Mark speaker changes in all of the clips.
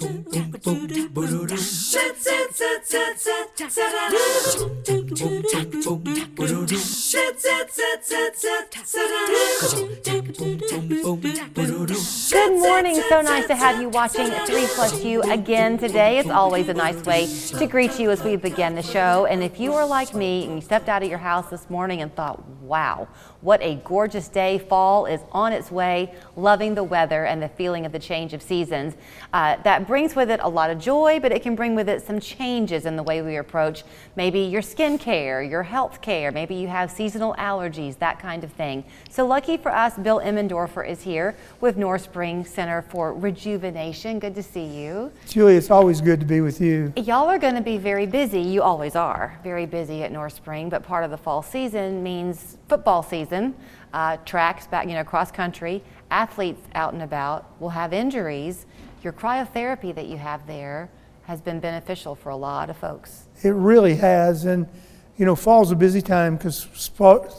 Speaker 1: Good morning. So nice to have you watching 3+U again today. It's always a nice way to greet you as we begin the show. And if you are like me and you stepped out of your house this morning and thought, wow, what a gorgeous day. Fall is on its way, loving the weather and the feeling of the change of seasons. That brings with it a lot of joy, but it can bring with it some changes in the way we approach maybe your skin care, your health care, maybe you have seasonal allergies, that kind of thing. So lucky for us, Bill Emmendorfer is here with Norspring Center for Rejuvenation. Good to see you.
Speaker 2: Julie, it's always good to be with you.
Speaker 1: Y'all are going to be very busy. You always are very busy at Norspring, but part of the fall season means football season. Tracks back, cross country, athletes out and about will have injuries. Your cryotherapy that you have there has been beneficial for a lot of folks.
Speaker 2: It really has, and fall's a busy time because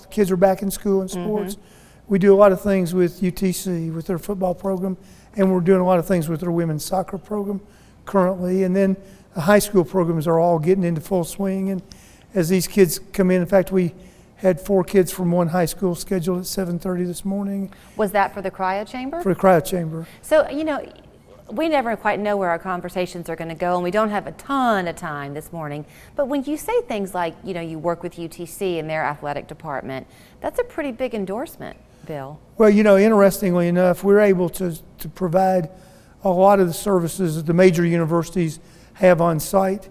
Speaker 2: kids are back in school and sports. We do a lot of things with UTC, with their football program, and we're doing a lot of things with their women's soccer program currently. And then the high school programs are all getting into full swing. And as these kids come in fact, we had 4 kids from one high school scheduled at 7:30 this morning.
Speaker 1: Was that for the cryo chamber?
Speaker 2: For the cryo chamber.
Speaker 1: So, we never quite know where our conversations are going to go, and we don't have a ton of time this morning. But when you say things like, you work with UTC and their athletic department, that's a pretty big endorsement, Bill. Well,
Speaker 2: interestingly enough, we're able to provide a lot of the services that the major universities have on site,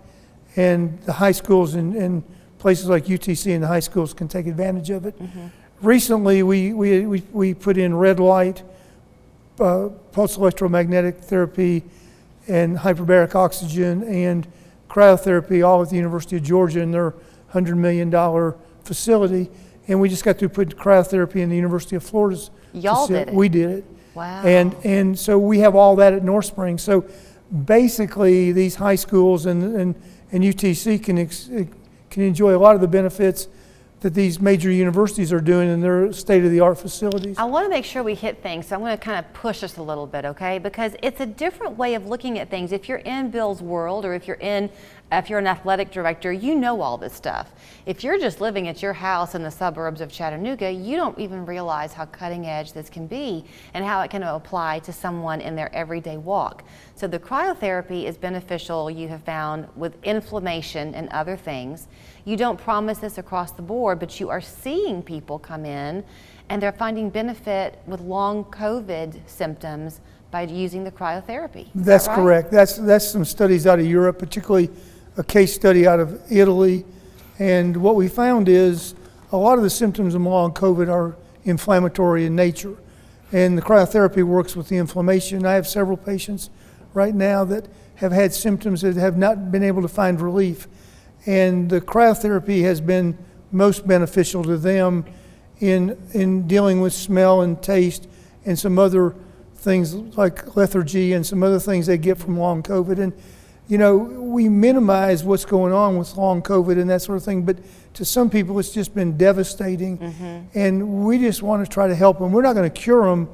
Speaker 2: and the high schools and places like UTC and the high schools can take advantage of it. Recently, we put in red light, pulse electromagnetic therapy, and hyperbaric oxygen and cryotherapy, all at the University of Georgia in their $100 million facility. And we just got through putting cryotherapy in the University of Florida's
Speaker 1: Y'all
Speaker 2: facility.
Speaker 1: did it?
Speaker 2: We did it.
Speaker 1: Wow.
Speaker 2: And so we have all that at Norspring. So basically, these high schools and UTC can enjoy a lot of the benefits that these major universities are doing in their state-of-the-art facilities.
Speaker 1: I want to make sure we hit things, so I'm going to kind of push us a little bit, okay? Because it's a different way of looking at things. If you're in Bill's world, or if you're an athletic director, you know all this stuff. If you're just living at your house in the suburbs of Chattanooga, you don't even realize how cutting edge this can be and how it can apply to someone in their everyday walk. So the cryotherapy is beneficial, you have found, with inflammation and other things. You don't promise this across the board, but you are seeing people come in and they're finding benefit with long COVID symptoms by using the cryotherapy.
Speaker 2: That's
Speaker 1: right?
Speaker 2: Correct. That's some studies out of Europe, particularly a case study out of Italy. And what we found is a lot of the symptoms of long COVID are inflammatory in nature. And the cryotherapy works with the inflammation. I have several patients right now that have had symptoms that have not been able to find relief. And the cryotherapy has been most beneficial to them in dealing with smell and taste and some other things like lethargy and some other things they get from long COVID. And we minimize what's going on with long COVID and that sort of thing, but to some people it's just been devastating. And we just want to try to help them. We're not going to cure them,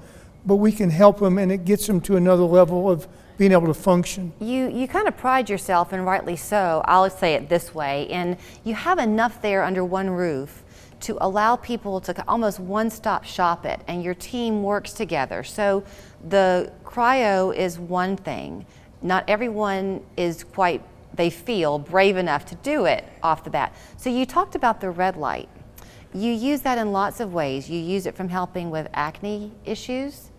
Speaker 2: but we can help them, and it gets them to another level of being able to function.
Speaker 1: You kind of pride yourself, and rightly so, I'll say it this way, and you have enough there under one roof to allow people to almost one-stop shop it, and your team works together. So the cryo is one thing. Not everyone is quite, they feel, brave enough to do it off the bat. So you talked about the red light. You use that in lots of ways. You use it from helping with acne issues.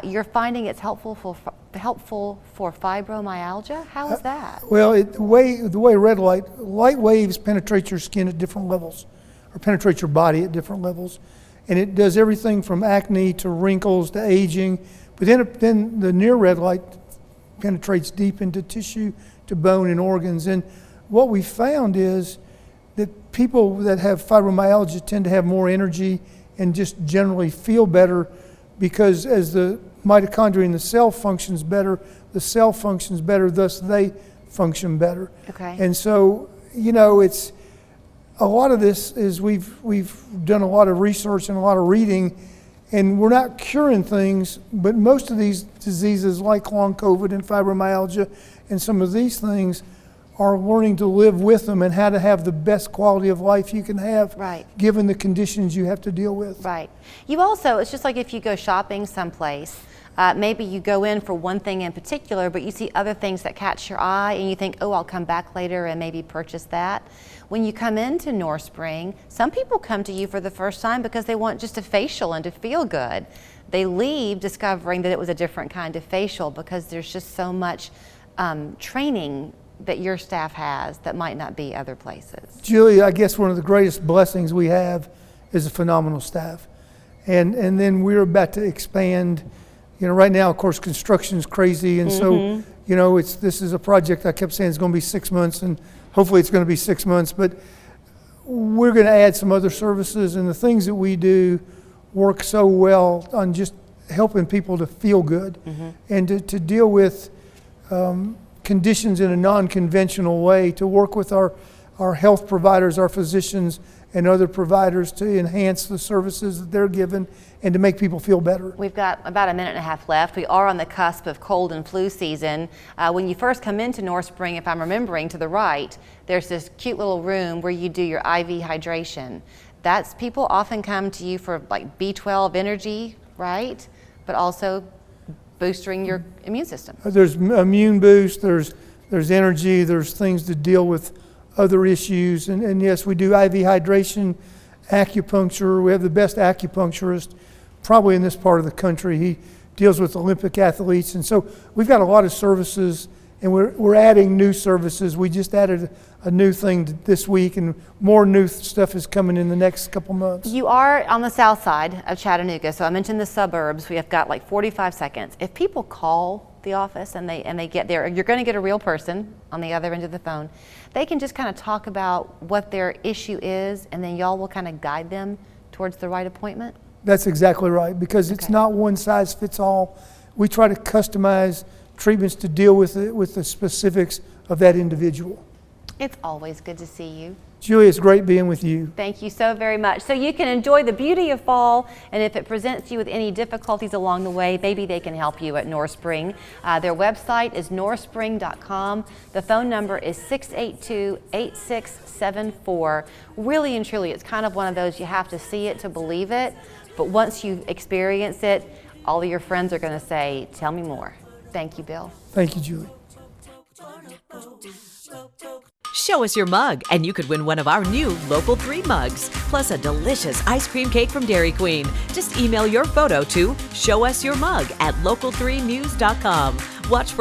Speaker 1: You're finding it's helpful for fibromyalgia. How is that?
Speaker 2: Well, the way red light waves penetrate your skin at different levels, or penetrate your body at different levels, and it does everything from acne to wrinkles to aging. But then the near red light penetrates deep into tissue, to bone and organs. And what we found is that people that have fibromyalgia tend to have more energy and just generally feel better, because as the mitochondria in the cell functions better, the cell functions better, thus they function better.
Speaker 1: Okay.
Speaker 2: And so, it's a lot of this is we've done a lot of research and a lot of reading, And we're not curing things, but most of these diseases like long COVID and fibromyalgia and some of these things are learning to live with them and how to have the best quality of life you can have,
Speaker 1: right,
Speaker 2: given the conditions you have to deal with.
Speaker 1: Right. You also, it's just like if you go shopping someplace, maybe you go in for one thing in particular, but you see other things that catch your eye and you think, oh, I'll come back later and maybe purchase that. When you come into Norspring, some people come to you for the first time because they want just a facial and to feel good. They leave discovering that it was a different kind of facial because there's just so much training that your staff has that might not be other places.
Speaker 2: Julie, I guess one of the greatest blessings we have is a phenomenal staff. And then we're about to expand. You know, right now, of course, construction is crazy, and so, you know, this is a project I kept saying it's going to be 6 months, and hopefully it's going to be 6 months, but we're going to add some other services, and the things that we do work so well on just helping people to feel good and to deal with conditions in a non-conventional way, to work with our health providers, our physicians, and other providers to enhance the services that they're given and to make people feel better.
Speaker 1: We've got about a minute and a half left. We are on the cusp of cold and flu season. When you first come into Norspring, if I'm remembering to the right, there's this cute little room where you do your IV hydration. That's, people often come to you for like B12 energy, right? But also boosting your immune system.
Speaker 2: There's immune boost, there's energy, there's things to deal with other issues, and yes, we do IV hydration, acupuncture. We have the best acupuncturist probably in this part of the country. He deals with Olympic athletes, and so we've got a lot of services, and we're adding new services. We just added a new thing this week, and more new stuff is coming in the next couple months.
Speaker 1: You are on the south side of Chattanooga, so I mentioned the suburbs. We have got like 45 seconds. If people call the office and they get there, you're going to get a real person on the other end of the phone. They can just kind of talk about what their issue is, and then y'all will kind of guide them towards the right appointment?
Speaker 2: That's exactly right, because it's not one size fits all. We try to customize treatments to deal with it, with the specifics of that individual.
Speaker 1: It's always good to see you.
Speaker 2: Julie, it's great being with you.
Speaker 1: Thank you so very much. So you can enjoy the beauty of fall, and if it presents you with any difficulties along the way, maybe they can help you at Norspring. Their website is norspring.com. The phone number is 682-8674. Really and truly, it's kind of one of those, you have to see it to believe it, but once you experience it, all of your friends are going to say, tell me more. Thank you, Bill.
Speaker 2: Thank you, Julie.
Speaker 3: Show us your mug, and you could win one of our new Local 3 mugs, plus a delicious ice cream cake from Dairy Queen. Just email your photo to showusyourmug@local3news.com. Watch for